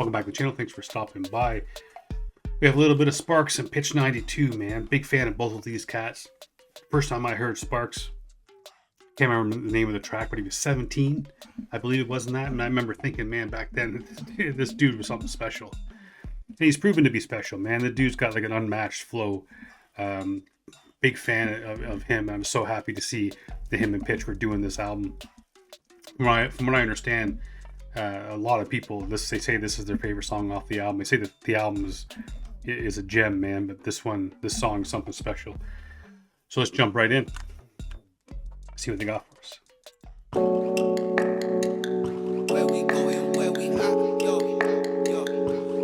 Welcome back to the channel. Thanks for stopping by. We have a little bit of Sparkz and Pitch 92, man. Big fan of both of these cats. First time I heard Sparkz, can't remember the name of the track, but he was 17, I believe it was in that. And I remember thinking, man, back then, this dude was something special. And he's proven to be special, man. The dude's got like an unmatched flow. Big fan of him. I'm so happy to see that him and Pitch were doing this album. From what I understand, a lot of people, they say this is their favorite song off the album. They say that the album is a gem, man, but this song is something special. So let's jump right in. See what they got for us. Where we going, where we at, yo,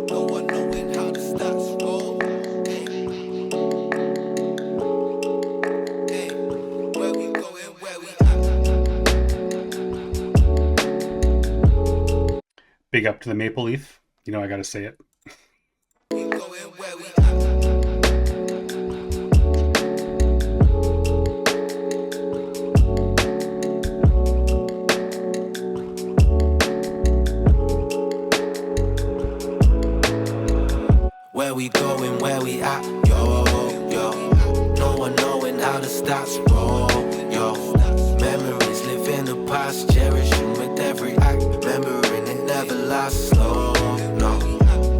no one knowing how the stats roll. Hey, where we going, where we at. Big up to the Maple Leaf. You know I gotta say it. We going where we at. Where we going, where we at, yo, no one knowing how the stats roll, yo. Memories live in the past, cherishing with every act, remembering it never lasts, no.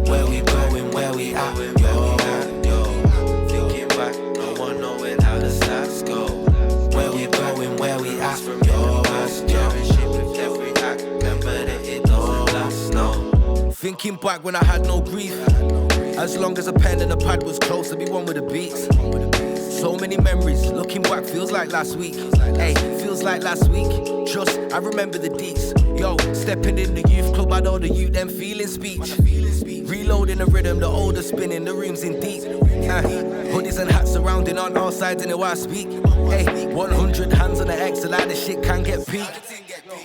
Where we going, where we at, yo. Thinking back, no one knowing how the stats go. Where we going, where we at, yo. Cherishing with every act, remember that it doesn't last, no. Thinking back when I had no grief. As long as a pen and a pad was close to be one with the beats. So many memories, looking back feels like last week. Hey, feels like last week. Trust, I remember the deets. Yo, stepping in the youth club, I know the youth, them feeling speech. Reloading the rhythm, the older spinning, the rooms in deep. Hoodies and hats surrounding on all sides in the while I speak. Hey, 100 hands on the X, a lot of shit can get peaked.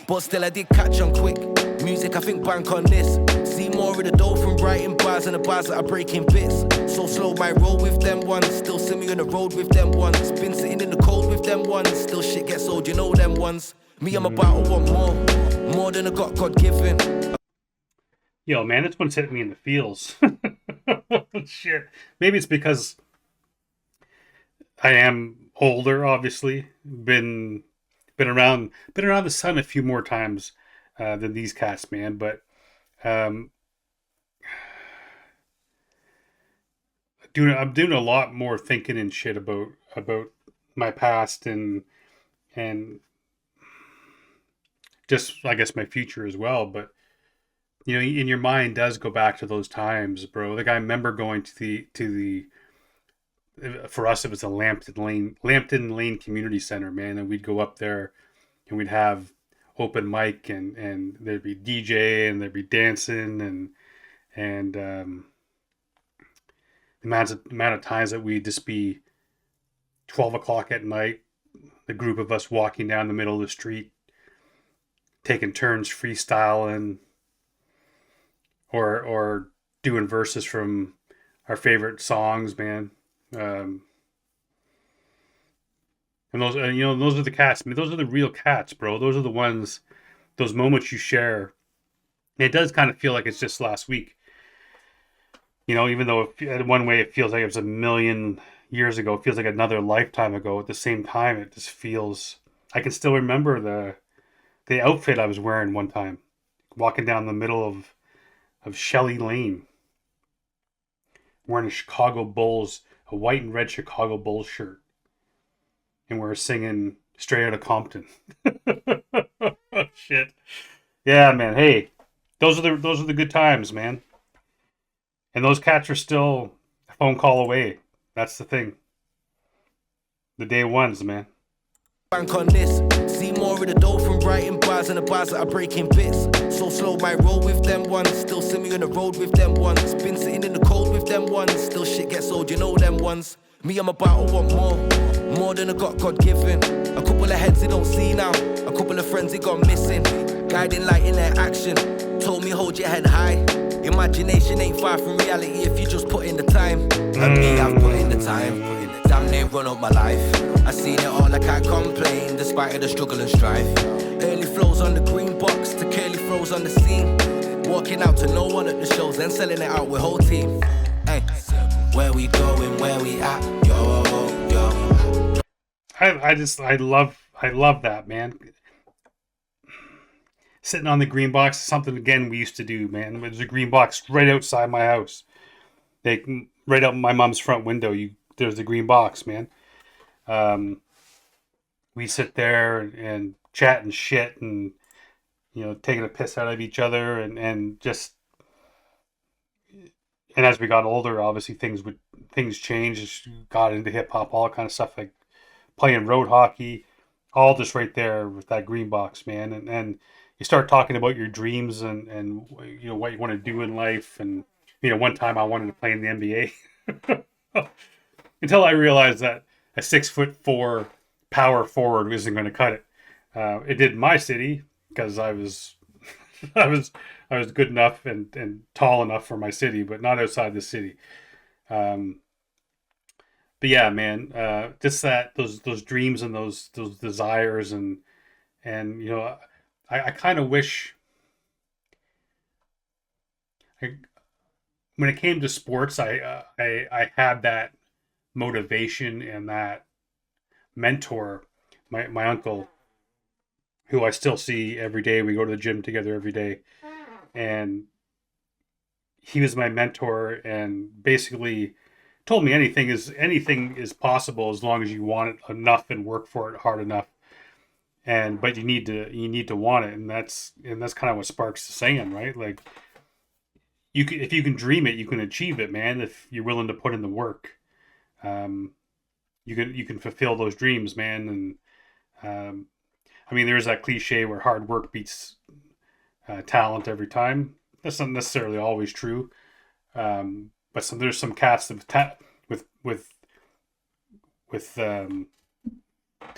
But still I did catch on quick. Music, I think bank on this. See more of the dough from writing bars and the bars that are breaking bits. So slow my roll with them ones. Still see me on the road with them ones. Been sitting in the cold with them ones. Still shit gets old, you know them ones. Me, I'm about to want more than I got God given. Yo, man, this one's hitting me in the feels. Shit. Maybe it's because I am older, obviously. Been around the sun a few more times than these cats, man. But I'm doing a lot more thinking and shit about my past and just, I guess, my future as well. But you know, in your mind does go back to those times, bro. Like I remember going to the for us it was the Lambton Lane Community Center, man, and we'd go up there and we'd have open mic and there'd be DJ and there'd be dancing and the amount of times that we'd just be 12 o'clock at night, the group of us walking down the middle of the street, taking turns freestyling or doing verses from our favorite songs, man. And those, those are the cats. I mean, those are the real cats, bro. Those are the ones, those moments you share. And it does kind of feel like it's just last week. You know, even though in one way it feels like it was a million years ago, it feels like another lifetime ago. At the same time, it just feels, I can still remember the outfit I was wearing one time, walking down the middle of Shelley Lane, wearing a white and red Chicago Bulls shirt. And we're singing Straight Outta Compton. Shit. Yeah, man. Hey, those are the good times, man. And those cats are still a phone call away. That's the thing. The day ones, man. Bank on this. See more of the dough from writing bars and the bars that are breaking bits. So slow my roll with them ones. Still see me on the road with them ones. Been sitting in the cold with them ones. Still shit gets old, you know them ones. Me, I'm about to want more than I got God given. A couple of heads they don't see now. A couple of friends they gone missing. Guiding light in their action. Told me hold your head high. Imagination ain't far from reality if you just put in the time. And me, I've put in the time. Damn near run up my life. I seen it all, I can't complain, despite of the struggle and strife. Early flows on the green box to curly throws on the scene. Walking out to no one at the shows, then selling it out with whole team. Hey, where we going, where we at, yo, yo. I love that, man. Sitting on the green box, something again we used to do, man. There's a green box right outside my house. Right out my mom's front window. There's the green box, man. We sit there and chat and shit, and taking a piss out of each other, and just. And as we got older, obviously things changed. Got into hip hop, all kind of stuff, like playing road hockey, all just right there with that green box, man. And you start talking about your dreams and what you want to do in life. And one time I wanted to play in the NBA until I realized that a 6'4" power forward isn't going to cut it. It did in my city because I was I was good enough and tall enough for my city, but not outside the city. But yeah, man, just those dreams and those desires and I kind of wish when it came to sports, I had that motivation and that mentor, my uncle, who I still see every day. We go to the gym together every day, and he was my mentor and basically told me anything is possible as long as you want it enough and work for it hard enough. But you need to want it, and that's kind of what Sparkz is saying, right? Like if you can dream it, you can achieve it, man. If you're willing to put in the work, you can fulfill those dreams, man. And I mean, there's that cliche where hard work beats talent every time. That's not necessarily always true, but there's some cats with talent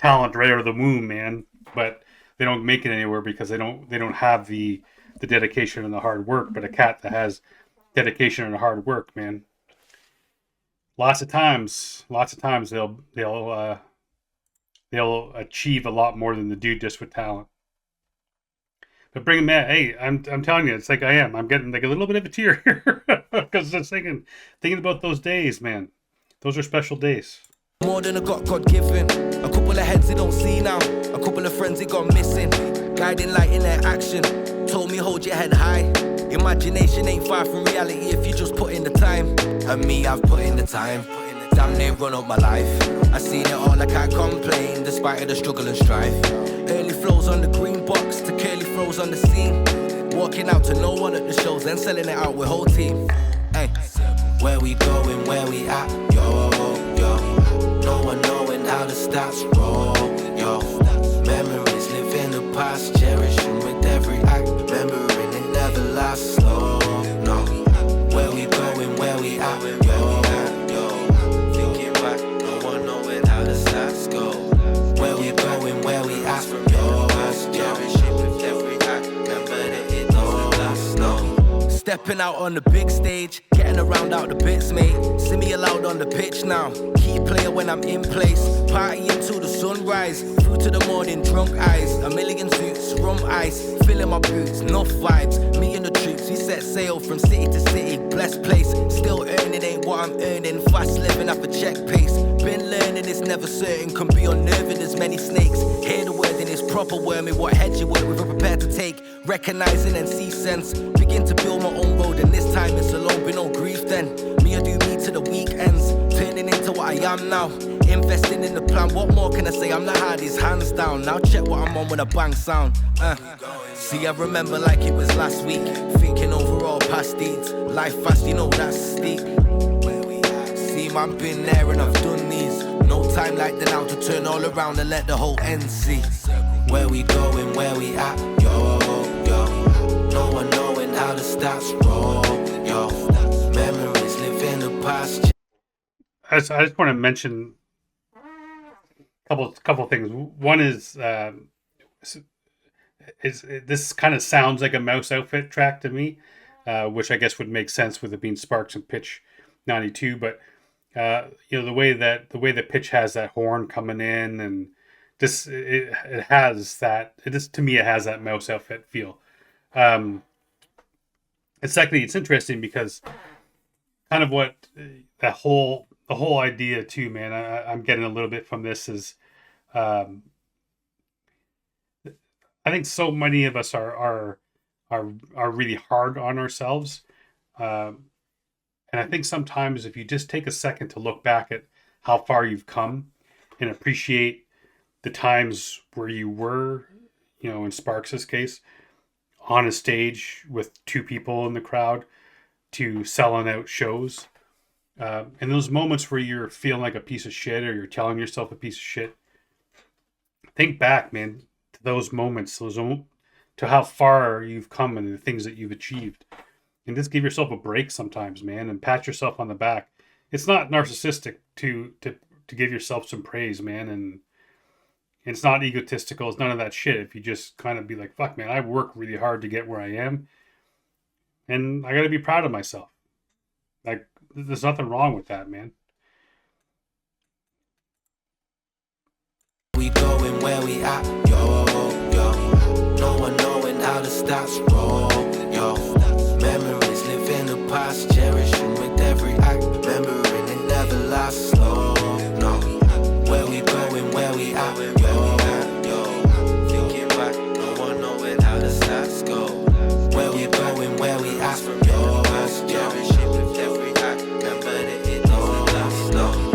right out of the womb, man. But they don't make it anywhere because they don't have the dedication and the hard work. But a cat that has dedication and hard work, man, lots of times they'll achieve a lot more than the dude just with talent. But bring him in. Hey, I'm telling you, it's like I'm getting like a little bit of a tear here because just thinking about those days, man. Those are special days. More than I got God given. A couple of heads they don't see now. A couple of friends they got missing. Guiding light in their action. Told me hold your head high. Imagination ain't far from reality if you just put in the time. And me, I've put in the time. Damn near run up my life. I seen it all, I can't complain, despite of the struggle and strife. Early flows on the green box to curly throws on the scene. Walking out to no one at the shows, then selling it out with whole team. Hey, where we going, where we at, yo, yo. No one knowing how the stats roll, yo. Memories live in the past, cherishing with every act. Remembering it never lasts slow, no. Where we going, where we at, yo. Go. Where we going, where we at, yo, cherishing with every act. Remember that it doesn't last, no. Stepping out on the big stage, getting around out the bits, mate. See me allowed on the pitch now. Key player when I'm in place. Partying till the sunrise. Through to the morning, drunk eyes. A million suits, rum ice. Filling my boots, enough vibes. Me and the troops, we set sail from city to city. Blessed place, still earning ain't what I'm earning. Fast living at a check pace. Been learning it's never certain. Can be unnerving as many snakes. Hear the word in its proper worming. What head you work with, we're prepared to take. Recognizing and see sense. Begin to build my own road, and this time it's alone. Be no grief then. Me, I do me to the weekends. Turning into what I am now. Investing in the plan. What more can I say? I'm the hardest, hands down. Now check what I'm on when I bang sound. See, I remember like it was last week. Thinking over all past deeds. Life fast, you know that's steep. See, man, been there and I've done these. No time like the now to turn all around and let the whole end see. Where we going, where we at, yo, yo. No one knowing how the stats roll, yo. Memories live in the past. I just want to mention a couple things. One is this kind of sounds like a Mouse Outfit track to me, which I guess would make sense with it being Sparkz and Pitch 92. But the way that Pitch has that horn coming in, and just it has that. It is, to me, it has that Mouse Outfit feel. secondly, it's interesting because kind of what the whole idea too, man. I'm getting a little bit from this is, I think so many of us are really hard on ourselves, and I think sometimes if you just take a second to look back at how far you've come and appreciate the times where you were, in Sparks's case, on a stage with 2 people in the crowd to selling out shows. And those moments where you're feeling like a piece of shit or you're telling yourself a piece of shit, think back, man, to those moments, to how far you've come and the things that you've achieved. And just give yourself a break sometimes, man, and pat yourself on the back. It's not narcissistic to give yourself some praise, man, and it's not egotistical. It's none of that shit. If you just kind of be like, fuck, man, I worked really hard to get where I am, and I got to be proud of myself. Like, there's nothing wrong with that, man. We going where we at, yo, yo. No one knowing how the stats roll, yo. Memories live in the past, cherishing with every act. Remembering it never lasts slow, no. Where we going, where we at, yo, yo. Thinking back, no one knowing how the stats go. Where we going, where we at, yo, cherishing with every act. Remember that it doesn't last long.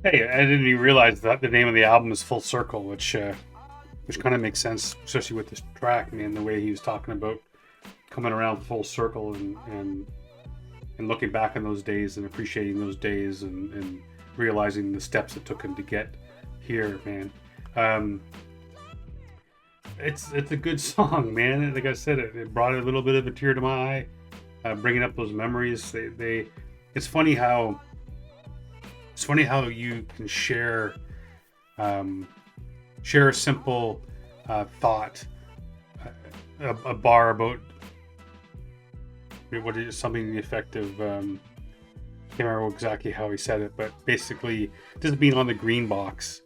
Hey, I didn't even realize that the name of the album is Full Circle, which kind of makes sense, especially with this track, man. The way he was talking about coming around full circle and looking back on those days and appreciating those days and realizing the steps it took him to get here, man. It's a good song, man. And like I said, it brought a little bit of a tear to my eye, bringing up those memories. It's funny how you can share a simple thought, a bar about what is something to the effect of, can't remember exactly how he said it, but basically just being on the green box,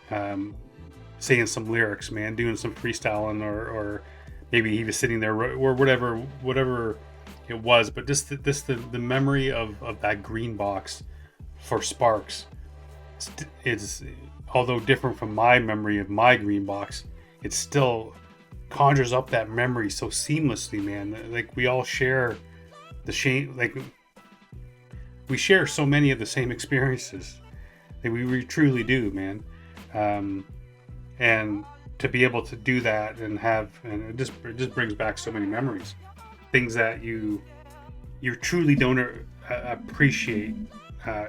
saying some lyrics, man, doing some freestyling, or maybe he was sitting there or whatever it was, but just the memory of that green box for Sparkz is, although different from my memory of my green box, it still conjures up that memory so seamlessly, man. Like, we all share the shame, like we share so many of the same experiences. Like, we truly do, man. And to be able to do that and it just brings back so many memories, things that you truly don't appreciate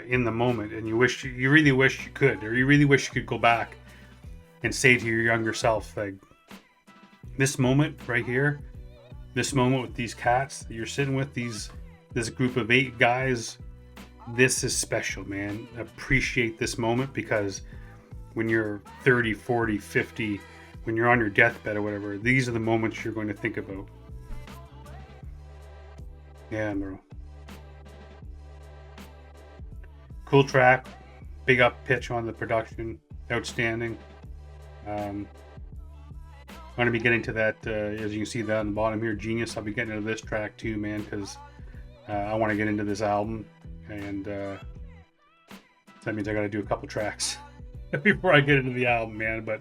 in the moment, and you really wish you could, or you really wish you could go back and say to your younger self, like, this moment right here, this moment with these cats that you're sitting with, this group of 8 guys, this is special, man. Appreciate this moment, because when you're 30, 40, 50, when you're on your deathbed or whatever, these are the moments you're going to think about. Yeah, bro. Cool track, big up Pitch on the production, outstanding. I'm going to be getting to that, as you can see that on the bottom here, Genius. I'll be getting into this track too, man, because I want to get into this album, and so that means I got to do a couple tracks before I get into the album, man. But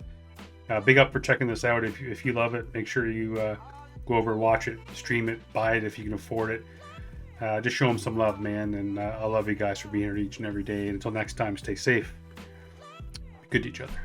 big up for checking this out. If you love it, make sure you go over, watch it, stream it, buy it if you can afford it. Just show them some love, man, and I love you guys for being here each and every day. And until next time, stay safe. Be good to each other.